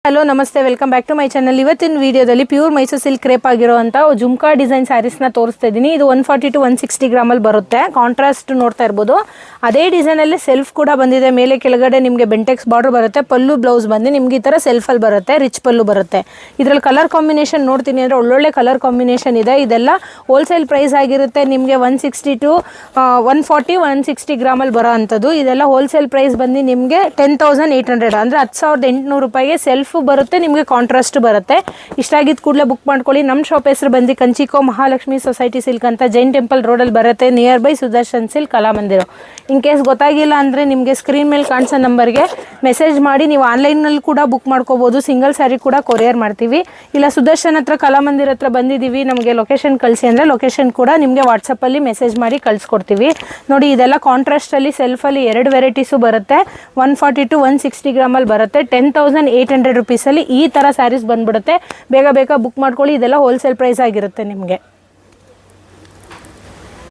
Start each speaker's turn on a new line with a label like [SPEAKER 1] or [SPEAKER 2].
[SPEAKER 1] Hello ನಮಸ್ತೆ, welcome back to my channel. ಇವತ್ತಿನ ವಿಡಿಯೋದಲ್ಲಿ ಪ್ಯೂರ್ ಮೈಸೂರು ಸಿಲ್ಕ್ ಕ್ರೇಪ್ ಆಗಿರುವಂಥ ಜುಮ್ಕಾ ಡಿಸೈನ್ ಸ್ಯಾರೀಸ್ನ ತೋರಿಸ್ತಾ ಇದ್ದೀನಿ. ಇದು 140 to 160 ಗ್ರಾಮಲ್ಲಿ ಬರುತ್ತೆ. ಕಾಂಟ್ರಾಸ್ಟ್ ನೋಡ್ತಾ ಇರ್ಬೋದು. ಅದೇ ಡಿಸೈನಲ್ಲಿ ಸೆಲ್ಫ್ ಕೂಡ ಬಂದಿದೆ. ಮೇಲೆ ಕೆಳಗಡೆ ನಿಮಗೆ ಬೆಂಟೆಕ್ಸ್ ಬಾರ್ಡರ್ ಬರುತ್ತೆ. ಪಲ್ಲು ಬ್ಲೌಸ್ ಬಂದು ನಿಮ್ಗೆ ಈ ಥರ ಸೆಲ್ಫಲ್ಲಿ ಬರುತ್ತೆ, ರಿಚ್ ಪಲ್ಲು ಬರುತ್ತೆ. ಇದರಲ್ಲಿ ಕಲರ್ ಕಾಂಬಿನೇಷನ್ ನೋಡ್ತೀನಿ ಅಂದರೆ ಒಳ್ಳೊಳ್ಳೆ ಕಲರ್ ಕಾಂಬಿನೇಷನ್ ಇದೆ. ಇದೆಲ್ಲ ಹೋಲ್ಸೇಲ್ ಪ್ರೈಸ್ ಆಗಿರುತ್ತೆ ನಿಮಗೆ 160 to 140 160 ಗ್ರಾಮಲ್ಲಿ ಬರೋ ಅಂಥದ್ದು. ಇದೆಲ್ಲ ಹೋಲ್ಸೇಲ್ ಪ್ರೈಸ್ ಬಂದು ನಿಮಗೆ 10,800 ಅಂದರೆ 10,800 ರೂಪಾಯಿಗೆ ಸೆಲ್ಫ್ ಬರುತ್ತೆ, ನಿಮಗೆ ಕಾಂಟ್ರಾಸ್ಟ್ ಬರುತ್ತೆ. ಇಷ್ಟ ಆಗಿದ್ದು ಕೂಡಲೇ ಬುಕ್ ಮಾಡ್ಕೊಳ್ಳಿ. ನಮ್ಮ ಶಾಪ್ ಹೆಸರು ಬಂದು ಕಂಚಿಕೋ ಮಹಾಲಕ್ಷ್ಮಿ ಸೊಸೈಟಿ ಸಿಲ್ಕ್ ಅಂತ ಜೈನ್ ಟೆಂಪಲ್ ರೋಡಲ್ಲಿ ಬರುತ್ತೆ, nearby Sudarshan silk Kalamandir. In case ಗೊತ್ತಾಗಿಲ್ಲ ಅಂದರೆ ನಿಮಗೆ ಸ್ಕ್ರೀನ್ ಮೇಲೆ ಕಾಣಿಸೋ ನಂಬರ್ಗೆ ಮೆಸೇಜ್ ಮಾಡಿ ನೀವು ಆನ್ಲೈನಲ್ಲಿ ಕೂಡ ಬುಕ್ ಮಾಡ್ಕೋಬೋದು. ಸಿಂಗಲ್ ಸ್ಯಾರಿ ಕೂಡ ಕೊರಿಯರ್ ಮಾಡ್ತೀವಿ. ಇಲ್ಲ ಸುದರ್ಶನ್ ಹತ್ರ ಕಲಾಮಂದಿರ ಹತ್ರ ಬಂದಿದ್ದೀವಿ, ನಮಗೆ ಲೊಕೇಶನ್ ಕಳಿಸಿ ಅಂದರೆ ಲೊಕೇಶನ್ ಕೂಡ ನಿಮಗೆ ವಾಟ್ಸಪ್ಪಲ್ಲಿ ಮೆಸೇಜ್ ಮಾಡಿ ಕಳಿಸ್ಕೊಡ್ತೀವಿ. ನೋಡಿ ಇದೆಲ್ಲ ಕಾಂಟ್ರಾಸ್ಟಲ್ಲಿ ಸೆಲ್ಫಲ್ಲಿ 2 ವೆರೈಟೀಸು ಬರುತ್ತೆ. 140 to 160 ಗ್ರಾಮಲ್ಲಿ ಬರುತ್ತೆ. 10,800 ರೂಪೀಸಲ್ಲಿ ಈ ಥರ ಸ್ಯಾರೀಸ್ ಬಂದ್ಬಿಡುತ್ತೆ. ಬೇಗ ಬುಕ್ ಮಾಡ್ಕೊಳ್ಳಿ. ಇದೆಲ್ಲ ಹೋಲ್ಸೇಲ್ ಪ್ರೈಸ್ ಆಗಿರುತ್ತೆ ನಿಮಗೆ.